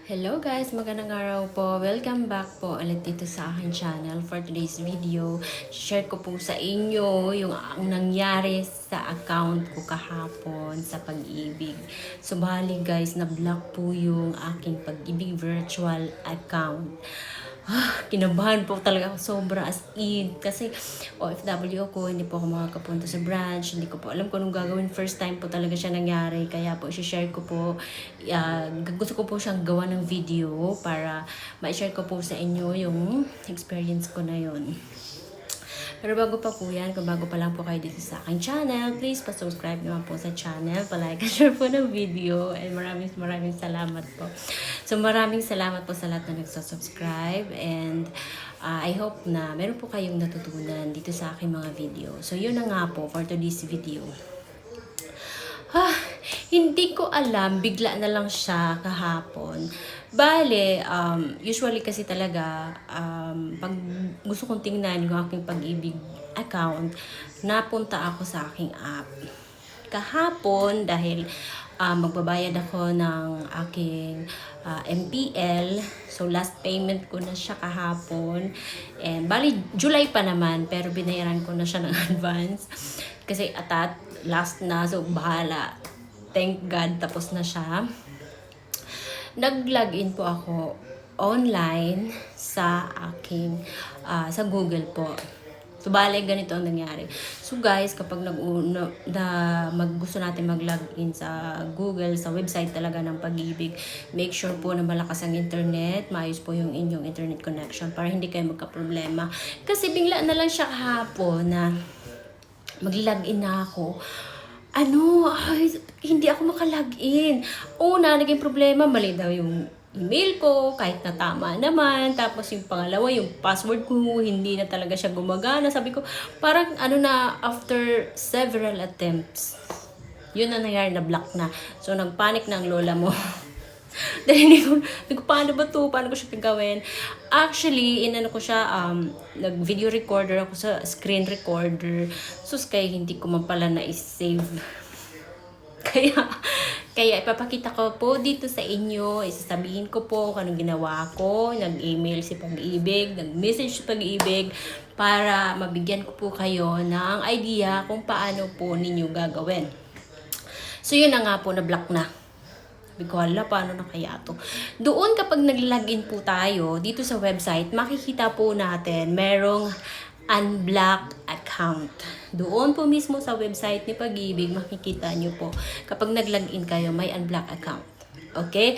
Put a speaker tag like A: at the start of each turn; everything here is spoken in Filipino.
A: Hello guys, magandang araw po. Welcome back po ulit dito sa aking channel. For today's video, share ko po sa inyo yung ang nangyari sa account ko kahapon sa Pag-ibig. So bali guys, na-block po yung aking Pag-ibig virtual account. Kinabahan po talaga ako sobra as in. Kasi OFW ako, hindi po ako makakapunta sa branch. Hindi ko po alam kung anong gagawin. First time po talaga siya nangyari. Kaya po, share ko po. Gusto ko po siyang gawa ng video para ma-share ko po sa inyo yung experience ko na yun. Pero bago pa po yan, kung bago pa lang po kayo dito sa aking channel, please pa-subscribe naman po sa channel, pa-like, share po ng video, and maraming salamat po. So maraming salamat po sa lahat na nagsusubscribe, and I hope na meron po kayong natutunan dito sa aking mga video. So yun na nga po for today's video. Hindi ko alam, bigla na lang siya kahapon. Bale, usually kasi talaga, pag gusto kong tingnan yung aking Pag-ibig account, napunta ako sa aking app. Kahapon, dahil magbabayad ako ng aking MPL, so last payment ko na siya kahapon. And bali, July pa naman, pero binayaran ko na siya ng advance. Kasi atat, last na, so bahala. Thank God, tapos na siya. Nag-login po ako online sa aking, sa Google po. So, bale, ganito ang nangyari. So, guys, kapag gusto natin mag-login sa Google, sa website talaga ng Pag-ibig, make sure po na malakas ang internet, maayos po yung inyong internet connection para hindi kayo magka-problema. Kasi bigla na lang siya kahapon na mag-login na ako. Hindi ako makalagin. Una, naging problema, mali daw yung email ko, kahit na tama naman. Tapos yung pangalawa, yung password ko, hindi na talaga siya gumagana. Sabi ko, parang after several attempts, yun na nangyari, na block na. So, nagpanic na ang lola mo. Dahil hindi ko, paano ba to? Paano ko siya gagawin? Actually, ko siya, nag-video recorder ako sa screen recorder. So, kaya hindi ko man pala na-save. Kaya ipapakita ko po dito sa inyo, isasabihin ko po kung anong ginawa ko, nag-email si Pag-ibig, nag-message si Pag-ibig, para mabigyan ko po kayo ng idea kung paano po ninyo gagawin. So, yun na nga po, na-block na. Sabi ko, hala, paano na kaya to? Doon kapag nag-login po tayo dito sa website, makikita po natin merong unblock account. Doon po mismo sa website ni Pag-ibig, makikita nyo po kapag nag-login kayo, may unblock account. Okay?